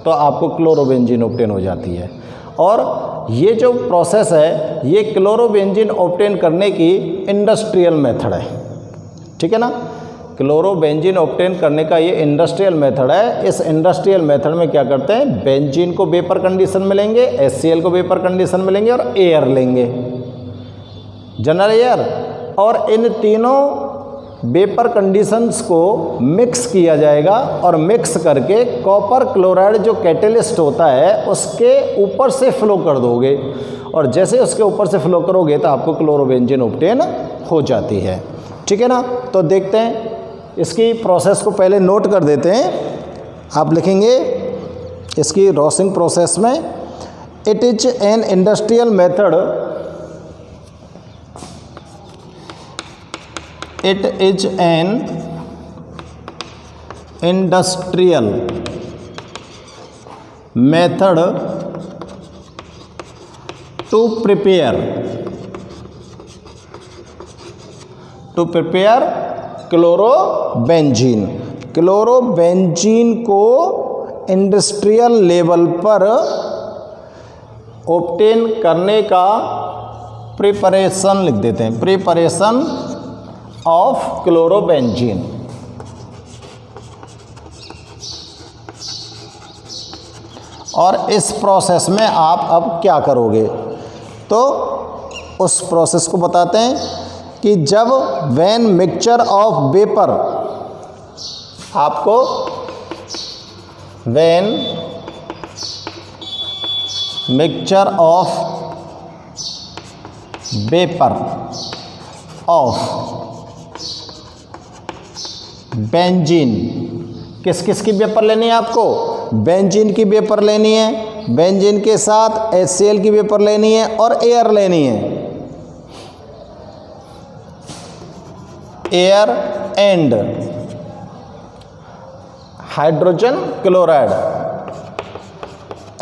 तो आपको क्लोरोबेंजीन ऑब्टेन हो जाती है। और ये जो प्रोसेस है ये क्लोरोबेंजीन ऑब्टेन करने की इंडस्ट्रियल मेथड है, ठीक है ना। क्लोरोबेंजीन ऑब्टेन करने का ये इंडस्ट्रियल मेथड है। इस इंडस्ट्रियल मेथड में क्या करते हैं, बेंजीन को वेपर कंडीशन में लेंगे, HCl को वेपर कंडीशन में लेंगे और एयर लेंगे, जनरल एयर, और इन तीनों वेपर कंडीशंस को मिक्स किया जाएगा और मिक्स करके कॉपर क्लोराइड जो कैटेलिस्ट होता है उसके ऊपर से फ्लो कर दोगे, और जैसे उसके ऊपर से फ्लो करोगे तो आपको क्लोरोबेंजीन ऑब्टेन हो जाती है, ठीक है ना। तो देखते हैं, इसकी प्रोसेस को पहले नोट कर देते हैं। आप लिखेंगे इसकी रोस्टिंग प्रोसेस में, it is an industrial method it is an industrial method to prepare chlorobenzene. Chlorobenzene को इंडस्ट्रियल लेवल पर ऑब्टेन करने का प्रिपरेशन लिख देते हैं, प्रिपरेशन ऑफ क्लोरोबेंजीन। और इस प्रोसेस में आप अब क्या करोगे, तो उस प्रोसेस को बताते हैं कि जब व्हेन मिक्सचर ऑफ वेपर, आपको when mixture of vapour of benzene, किस किस की वेपर लेनी है आपको, बेंजीन की वेपर लेनी है, बेंजीन के साथ HCl की वेपर लेनी है और एयर लेनी है, air and hydrogen chloride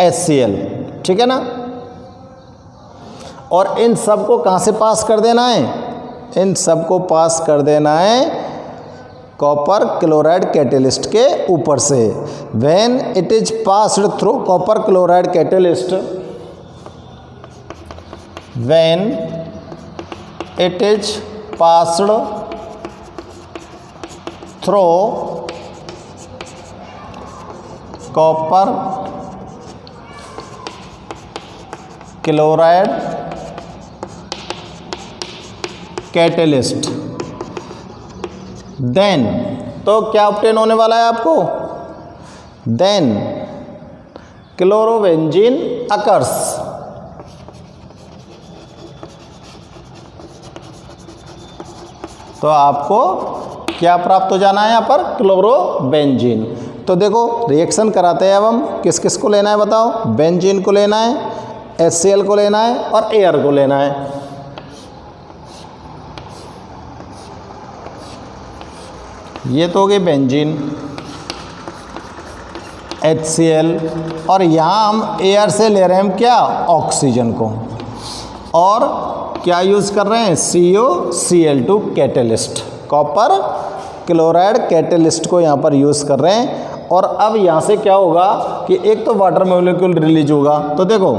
HCl, ठीक है ना। और इन सब को कहाँ से पास कर देना है, इन सब को पास कर देना है कॉपर क्लोराइड कैटेलिस्ट के ऊपर से। When it is passed through copper chloride catalyst, when it is passed through copper chloride catalyst, then तो क्या ऑब्टेन होने वाला है आपको, देन क्लोरोबेंजीन अकर्स। तो आपको क्या प्राप्त हो जाना है यहाँ पर, क्लोरोबेंजीन। तो देखो रिएक्शन कराते हैं अब हम, किस किस को लेना है बताओ, बेंजीन को लेना है, HCl को लेना है और एयर को लेना है। ये तो हो गई बेंजीन, HCl, और यहाँ हम एयर से ले रहे हैं हम क्या, ऑक्सीजन को, और क्या यूज़ कर रहे हैं, COCl2 catalyst, copper chloride catalyst को यहाँ पर यूज़ कर रहे हैं। और अब यहाँ से क्या होगा कि एक तो वाटर मॉलिक्यूल रिलीज होगा, तो देखो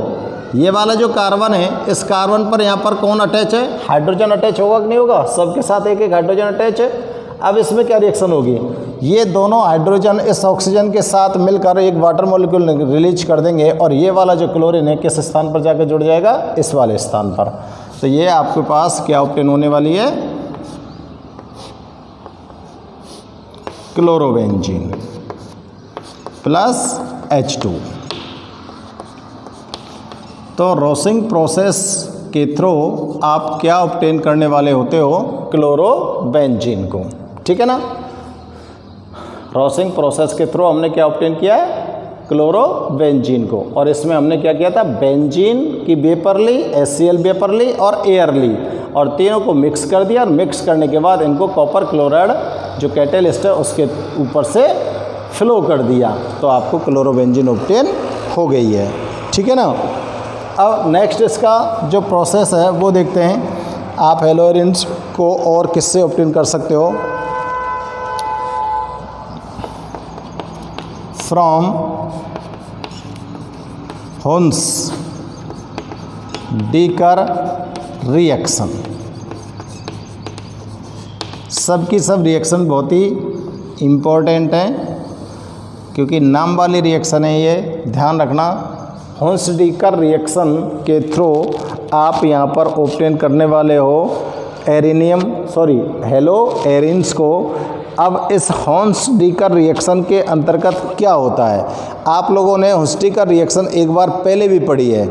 ये वाला जो कार्बन है, इस कार्बन पर यहाँ पर कौन अटैच है, हाइड्रोजन अटैच होगा कि नहीं होगा, सबके साथ एक एक हाइड्रोजन अटैच है। अब इसमें क्या रिएक्शन होगी, ये दोनों हाइड्रोजन इस ऑक्सीजन के साथ मिलकर एक वाटर मॉलिक्यूल रिलीज कर देंगे, और ये वाला जो क्लोरीन है किस स्थान पर जाकर जुड़ जाएगा, इस वाले स्थान पर। तो ये आपके पास क्या ऑब्टेन होने वाली है, क्लोरोबेंजीन प्लस H2। तो रोसिंग प्रोसेस के थ्रू आप क्या ऑब्टेन करने वाले होते हो, क्लोरोबेंजीन को, ठीक है ना। रोसिंग प्रोसेस के थ्रू हमने क्या ऑब्टेन किया है, क्लोरोबेंजीन को। और इसमें हमने क्या किया था, बेंजीन की वेपर ली, HCl वेपर ली और एयर ली, और तीनों को मिक्स कर दिया, और मिक्स करने के बाद इनको कॉपर क्लोराइड जो कैटेलिस्ट है उसके ऊपर से फ्लो कर दिया, तो आपको क्लोरोबेंजीन ऑब्टेन हो गई है, ठीक है ना। अब नेक्स्ट इसका जो प्रोसेस है वो देखते हैं, आप हेलोजेंस को और किससे ऑब्टेन कर सकते हो, फ्रॉम हुन्स-डीकर रिएक्शन। सब की सब रिएक्शन बहुत ही इम्पोर्टेंट है, क्योंकि नाम वाली रिएक्शन है ये, ध्यान रखना। हुन्स-डीकर रिएक्शन के थ्रू आप यहाँ पर ऑब्टेन करने वाले हो हेलो एरिन्स को। अब इस हुन्स-डीकर रिएक्शन के अंतर्गत क्या होता है, आप लोगों ने हुन्स-डीकर रिएक्शन एक बार पहले भी पढ़ी है,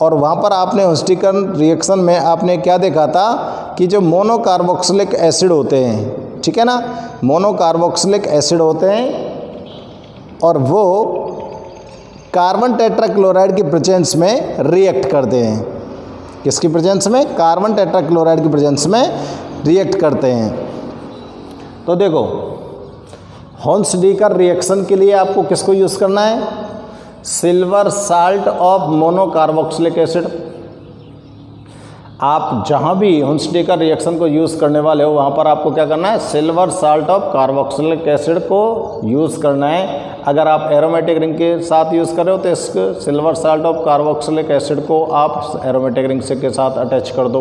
और वहाँ पर आपने हुन्स-डीकर रिएक्शन में आपने क्या देखा था कि जो मोनोकार्बोक्सिलिक एसिड होते हैं, ठीक है ना, मोनोकार्बोक्सिलिक एसिड होते हैं, और वो कार्बन टेट्राक्लोराइड की प्रेजेंस में रिएक्ट करते हैं। किसकी प्रेजेंस में, कार्बन टेट्राक्लोराइड की प्रेजेंस में रिएक्ट करते हैं। तो देखो होन्स-डीकर रिएक्शन के लिए आपको किसको यूज़ करना है, silver salt of monocarboxylic acid. आप जहाँ भी होन्स-डीकर रिएक्शन को यूज़ करने वाले हो वहाँ पर आपको क्या करना है, silver salt of carboxylic acid को यूज़ करना है। अगर आप एरोमेटिक रिंग के साथ यूज़ कर रहे हो तो इस silver salt of carboxylic acid को आप एरोमेटिक रिंग से के साथ अटैच कर दो।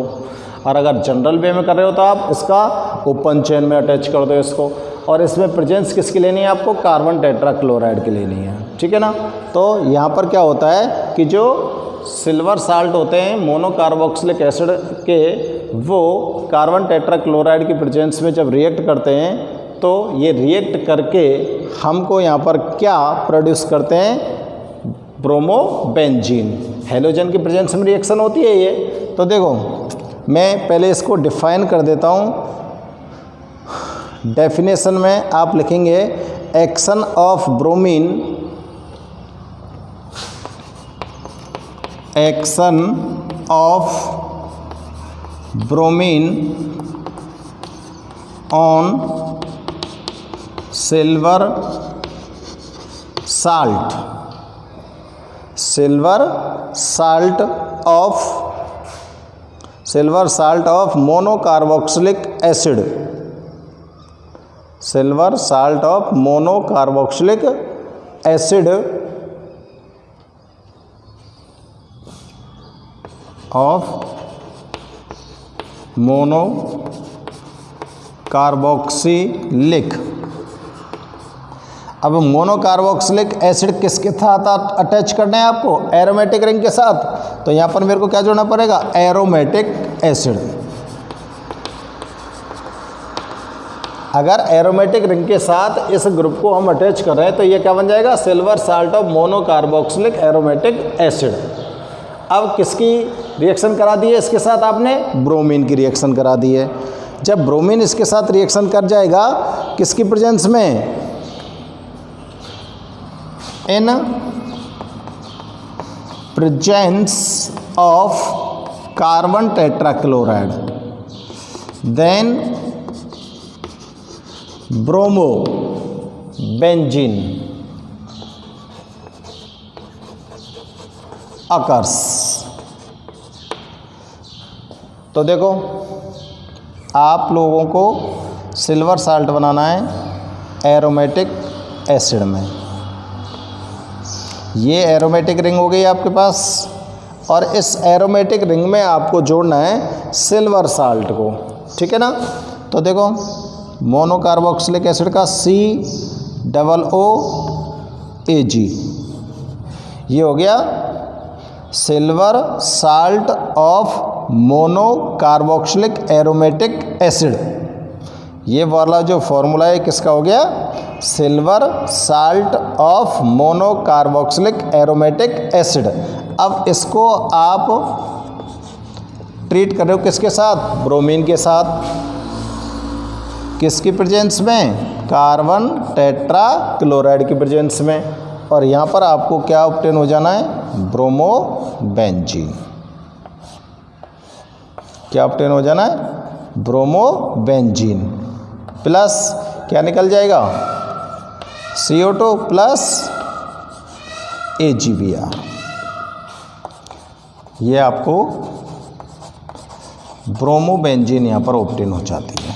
और अगर जनरल वे में कर रहे हो तो आप इसका ओपन चेन में अटैच कर दो इसको। और इसमें प्रेजेंस किसकी लेनी है आपको, कार्बन टेट्राक्लोराइड की लेनी है, ठीक है ना। तो यहाँ पर क्या होता है कि जो सिल्वर साल्ट होते हैं मोनोकार्बोक्सिलिक एसिड के, वो कार्बन टेट्राक्लोराइड की प्रेजेंस में जब रिएक्ट करते हैं तो ये रिएक्ट करके हमको यहाँ पर क्या प्रोड्यूस करते हैं, ब्रोमोबेंजीन। हेलोजन की प्रेजेंस में रिएक्शन होती है ये। तो देखो मैं पहले इसको डिफाइन कर देता हूँ। डेफिनेशन में आप लिखेंगे action of bromine, action of bromine on silver salt, silver salt of monocarboxylic acid, silver salt of monocarboxylic acid of monocarboxylic. अब मोनोकार्बोक्सिलिक एसिड किसके साथ अटैच करना है आपको, एरोमेटिक रिंग के साथ। तो यहाँ पर मेरे को क्या जोड़ना पड़ेगा, एरोमेटिक एसिड। अगर एरोमेटिक रिंग के साथ इस ग्रुप को हम अटैच कर रहे हैं तो ये क्या बन जाएगा, silver salt of monocarboxylic aromatic acid. अब किसकी रिएक्शन करा दी है इसके साथ आपने, ब्रोमीन की रिएक्शन करा दी है। जब ब्रोमीन इसके साथ रिएक्शन कर जाएगा किसकी प्रेजेंस में, in presence of carbon tetrachloride, then bromobenzene occurs. तो देखो आप लोगों को सिल्वर साल्ट बनाना है एरोमेटिक एसिड में। ये एरोमेटिक रिंग हो गई आपके पास, और इस एरोमेटिक रिंग में आपको जोड़ना है सिल्वर साल्ट को, ठीक है ना। तो देखो मोनोकार्बोक्सिलिक एसिड का COOAG, ये हो गया silver salt of monocarboxylic aromatic acid. ये वाला जो फॉर्मूला है किसका हो गया, silver salt of monocarboxylic aromatic acid. अब इसको आप ट्रीट कर रहे हो किसके साथ, ब्रोमीन के साथ। किसकी प्रेजेंस में, कार्बन टेट्राक्लोराइड की प्रेजेंस में। और यहाँ पर आपको क्या ऑब्टेन हो जाना है, ब्रोमोबेंजीन। क्या ऑब्टेन हो जाना है, ब्रोमोबेंजीन प्लस क्या निकल जाएगा, CO2 प्लस AgBr। ये आपको ब्रोमोबेंजीन यहाँ पर ऑब्टेन हो जाती है।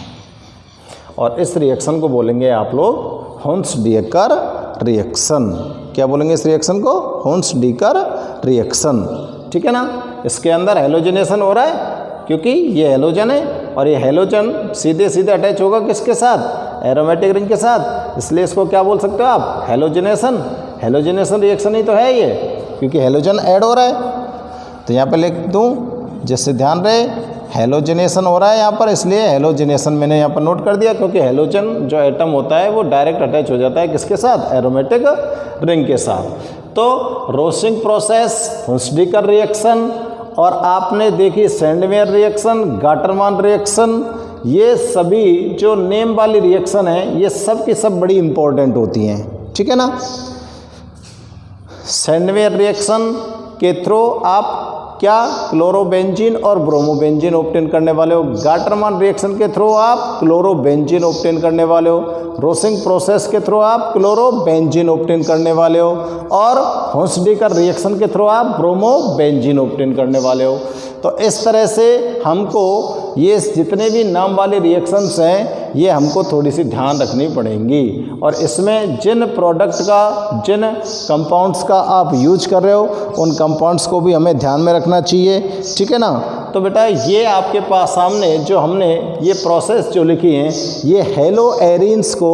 और इस रिएक्शन को बोलेंगे आप लोग होन्स-डीकर रिएक्शन। क्या बोलेंगे इस रिएक्शन को, होन्स-डीकर रिएक्शन, ठीक है ना। इसके अंदर हेलोजनेशन हो रहा है क्योंकि ये हेलोजन है, और ये हेलोजन सीधे सीधे अटैच होगा किसके साथ, एरोमेटिक रिंग के साथ। इसलिए इसको क्या बोल सकते हो आप, हेलोजनेशन। हेलोजनेशन रिएक्शन ही तो है ये, क्योंकि हेलोजन ऐड हो रहा है। तो यहाँ पे लिख दूँ जिससे ध्यान रहे, हेलोजनेशन हो रहा है यहाँ पर, इसलिए हेलोजनेशन मैंने यहाँ पर नोट कर दिया, क्योंकि हेलोजन जो एटम होता है वो डायरेक्ट अटैच हो जाता है किसके साथ, एरोमेटिक रिंग के साथ। तो रोस्टिंग प्रोसेस, होन्स-डीकर रिएक्शन, और आपने देखी सैंडवेयर रिएक्शन, गाटरमान रिएक्शन, ये सभी जो नेम वाली रिएक्शन है ये सब की सब बड़ी इंपॉर्टेंट होती हैं, ठीक है ना। सैंडवेयर रिएक्शन के थ्रू आप क्या क्लोरोबेंजीन और ब्रोमोबेंजीन ऑब्टेन करने वाले हो। गाटरमान रिएक्शन के थ्रू आप क्लोरोबेंजीन ऑब्टेन करने वाले हो। रोसिंग प्रोसेस के थ्रू आप क्लोरोबेंजीन ऑब्टेन करने वाले हो और होन्सडीकर रिएक्शन के थ्रू आप ब्रोमोबेंजीन ऑब्टेन करने वाले हो। तो इस तरह से हमको ये जितने भी नाम वाले रिएक्शंस हैं ये हमको थोड़ी सी ध्यान रखनी पड़ेंगी और इसमें जिन प्रोडक्ट का, जिन कंपाउंड्स का आप यूज कर रहे हो उन कंपाउंड्स को भी हमें ध्यान में रखना चाहिए, ठीक है ना। तो बेटा ये आपके पास सामने जो हमने ये प्रोसेस जो लिखी हैं ये हेलो एरिन्स को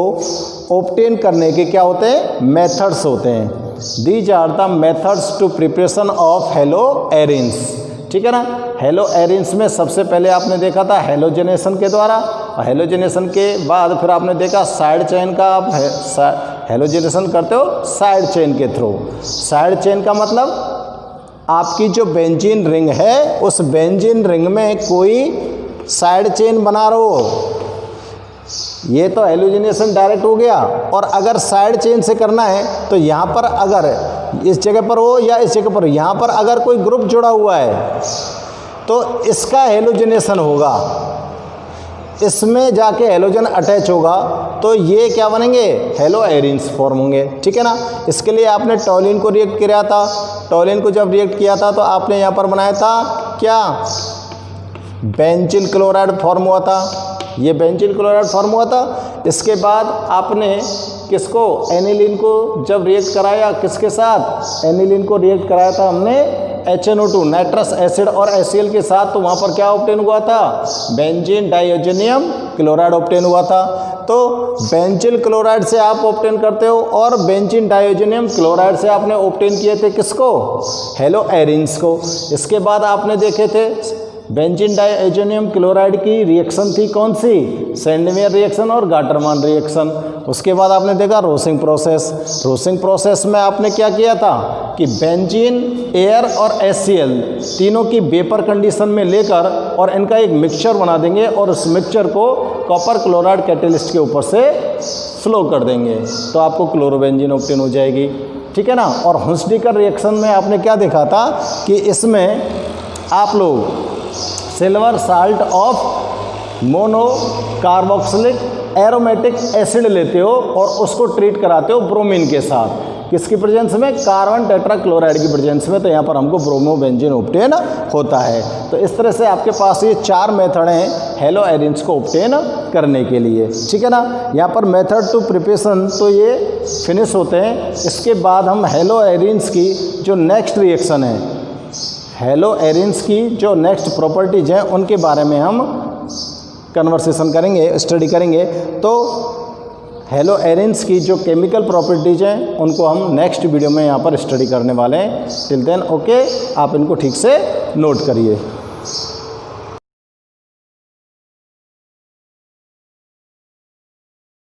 ऑब्टेन करने के क्या होते हैं, मेथड्स होते हैं। These are the methods to preparation of haloarenes, ठीक है ना। हेलो एरिन्स में सबसे पहले आपने देखा था हेलोजेनेशन के द्वारा, और हेलोजेनेशन के बाद फिर आपने देखा साइड चेन का, आप हेलोजेनेशन करते हो साइड चेन के थ्रू। साइड चेन का मतलब आपकी जो बेंजीन रिंग है उस बेंजीन रिंग में कोई साइड चेन बना रहे हो, ये तो हेलोजेनेशन डायरेक्ट हो गया। और अगर साइड चेन से करना है तो यहाँ पर अगर इस जगह पर हो या इस जगह पर हो, यहाँ पर अगर कोई ग्रुप जुड़ा हुआ है तो इसका हेलोजेनेशन होगा, इसमें जाके हेलोजन अटैच होगा तो ये क्या बनेंगे, हेलो एरिन्स फॉर्म होंगे, ठीक है ना। इसके लिए आपने टॉलिन को रिएक्ट किया था। टॉलिन को जब रिएक्ट किया था तो आपने यहाँ पर बनाया था क्या, बेंजील क्लोराइड फॉर्म हुआ था, ये बेंजील क्लोराइड फॉर्म हुआ था। इसके बाद आपने किसको, एनिलीन को जब रिएक्ट कराया, किसके साथ, एनिलीन को रिएक्ट कराया था हमने HNO2 नाइट्रस एसिड और HCl के साथ, तो वहाँ पर क्या ऑब्टेन हुआ था, बेंजीन डाइओजेनियम क्लोराइड ऑब्टेन हुआ था। तो बेंजील क्लोराइड से आप ऑब्टेन करते हो और बेंजीन डाइओजेनियम क्लोराइड से आपने ऑब्टेन किए थे किसको, हेलो एरिन्स को। इसके बाद आपने देखे थे बेंजीन डाइओजेनियम क्लोराइड की रिएक्शन थी कौन सी, सैंडमेयर रिएक्शन और गाटरमान रिएक्शन। उसके बाद आपने देखा रोसिंग प्रोसेस। रोसिंग प्रोसेस में आपने क्या किया था कि बेंजीन, एयर और HCl तीनों की वेपर कंडीशन में लेकर और इनका एक मिक्सचर बना देंगे और उस मिक्सचर को कॉपर क्लोराइड कैटेलिस्ट के ऊपर से फ्लो कर देंगे तो आपको क्लोरोबेंजीन ऑब्टेन हो जाएगी, ठीक है ना। और हुंसडीकर रिएक्शन में आपने क्या देखा था कि इसमें आप लोग silver salt of mono carboxylic aromatic acid लेते हो और उसको ट्रीट कराते हो ब्रोमीन के साथ, किसकी प्रेजेंस में, कार्बन टेट्राक्लोराइड की प्रेजेंस में, तो यहाँ पर हमको ब्रोमोबेंजीन ऑब्टेन होता है। तो इस तरह से आपके पास ये 4 मेथड हैं हेलो एरिन्स को ऑब्टेन करने के लिए, ठीक है ना। यहाँ पर मेथड टू प्रिपरेशन तो ये फिनिश होते हैं। इसके बाद हम हेलो एरिन्स की जो नेक्स्ट रिएक्शन है, हेलो एरिन्स की जो नेक्स्ट प्रॉपर्टीज हैं उनके बारे में हम कन्वर्सेशन करेंगे, स्टडी करेंगे। तो हेलो एरिन्स की जो केमिकल प्रॉपर्टीज हैं उनको हम नेक्स्ट वीडियो में यहाँ पर स्टडी करने वाले हैं। टिल देन ओके, आप इनको ठीक से नोट करिए।